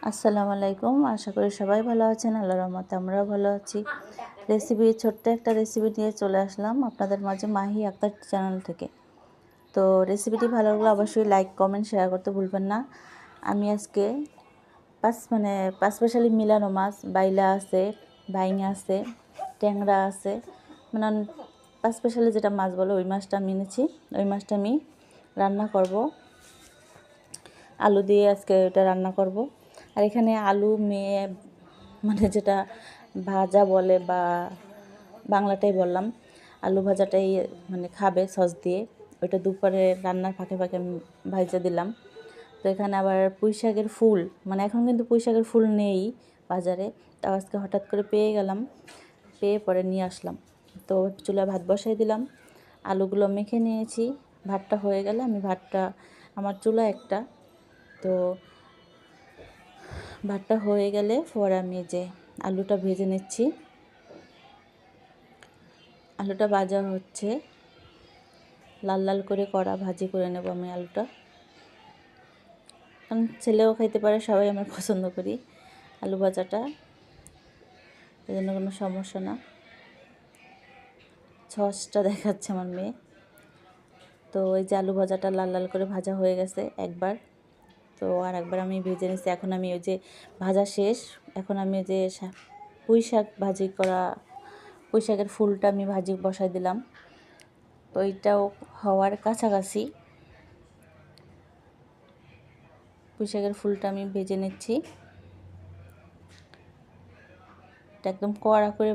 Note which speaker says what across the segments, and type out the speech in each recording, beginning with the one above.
Speaker 1: আসসালামু আলাইকুম। আশা করি সবাই ভালো আছেন। আল্লাহর রহমতে আমরাও ভালো আছি। ছোট্ট একটা রেসিপি নিয়ে চলে আসলাম আপনাদের মাঝে মাহি আক্তার চ্যানেল থেকে। তো রেসিপিটি ভালো লাগলে অবশ্যই লাইক, কমেন্ট, শেয়ার করতে ভুলবেন না। আমি আজকে পাঁচ স্পেশালি মিলানো মাছ, বাইলা আছে, বাইঙা আছে, ট্যাংরা আছে, মানে পাঁচ স্পেশালি যেটা মাছ বলে ওই মাছটা আমি এনেছি। ওই মাছটা আমি রান্না করব, আলু দিয়ে আজকে ওটা রান্না করব। আর এখানে আলু মেয়ে মানে যেটা ভাজা বলে বা বাংলাটাই বললাম, আলু ভাজাটাই মানে খাবে সস দিয়ে। ওইটা দুপুরে রান্নার ফাঁকে ফাঁকে আমি ভাজা দিলাম। তো এখানে আবার পুঁই শাকের ফুল, মানে এখন কিন্তু পুঁই শাকের ফুল নেই বাজারে, তাও আজকে হঠাৎ করে পেয়ে গেলাম, পেয়ে পরে নিয়ে আসলাম। তো চুলায় ভাত বসাই দিলাম, আলুগুলো মেখে নিয়েছি। ভাতটা হয়ে গেলে আমার চুলা একটা, তো ভাতটা হয়ে গেলে পরে আমি যে আলুটা ভেজে নিচ্ছি। আলুটা ভাজা হচ্ছে, লাল লাল করে কড়া ভাজি করে নেব আমি আলুটা, কারণ ছেলেও খাইতে পারে, সবাই আমরা পছন্দ করি আলু ভাজাটা, এই জন্য কোনো সমস্যা না। সসটা দেখাচ্ছে আমার মেয়ে। তো ওই যে আলু ভাজাটা লাল লাল করে ভাজা হয়ে গেছে একবার, তো আর একবার আমি ভেজে নিচ্ছি। এখন আমি ওই যে ভাজা শেষ, এখন আমি ওই যে পুঁই শাক ভাজি করা, পুঁই শাকের ফুলটা আমি ভাজি বসাই দিলাম। তো এইটাও হওয়ার কাছাকাছি, পুঁই শাকের ফুলটা আমি ভেজে নিচ্ছি। এটা একদম কড়া করে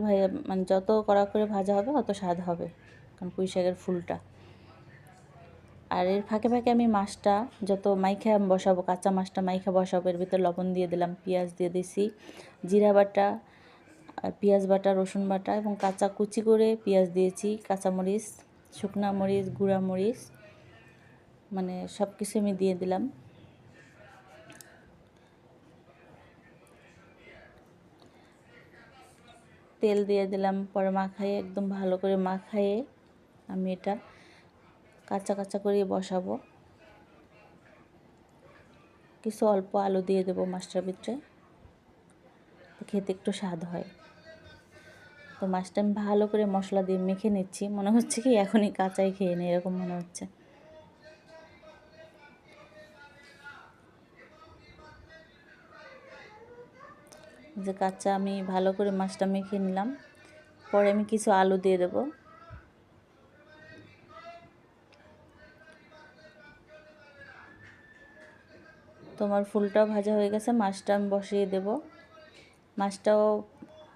Speaker 1: মানে যত কড়া করে ভাজা হবে অত স্বাদ হবে, কারণ পুঁই শাকের ফুলটা। আর এর ফাঁকে ফাঁকে আমি মাছটা যত মাইখা বসাবো, কাঁচা মাছটা মাইখা বসাবো, এর ভিতরে লবণ দিয়ে দিলাম, পেঁয়াজ দিয়ে দিছি, জিরা বাটা, পেঁয়াজ বাটা, রসুন বাটা এবং কাঁচা কুচি করে পেঁয়াজ দিয়েছি, কাঁচামরিচ, শুকনা মরিচ, গুঁড়া মরিচ, মানে সব কিছু আমি দিয়ে দিলাম। তেল দিয়ে দিলাম, পরে মাখাইয়ে একদম ভালো করে মাখাইয়ে আমি এটা কাঁচা কাঁচা করে বসাবো। কিছু অল্প আলু দিয়ে দেবো মাছটার ভিতরে, খেতে একটু স্বাদ হয়। তো মাছটা আমি ভালো করে মশলা দিয়ে মেখে নিচ্ছি, মনে হচ্ছে কি এখনই কাঁচাই খেয়ে নিই এরকম মনে হচ্ছে। যে কাঁচা আমি ভালো করে মাছটা মেখে নিলাম, পরে আমি কিছু আলু দিয়ে দেব। তোমার ফুলটাও ভাজা হয়ে গেছে, মাছটা আমি বসিয়ে দেব। মাছটাও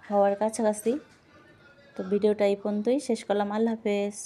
Speaker 1: হওয়ার কাছাকাছি। তো ভিডিওটা এই পর্যন্তই শেষ করলাম। আল্লাহ হাফেজ।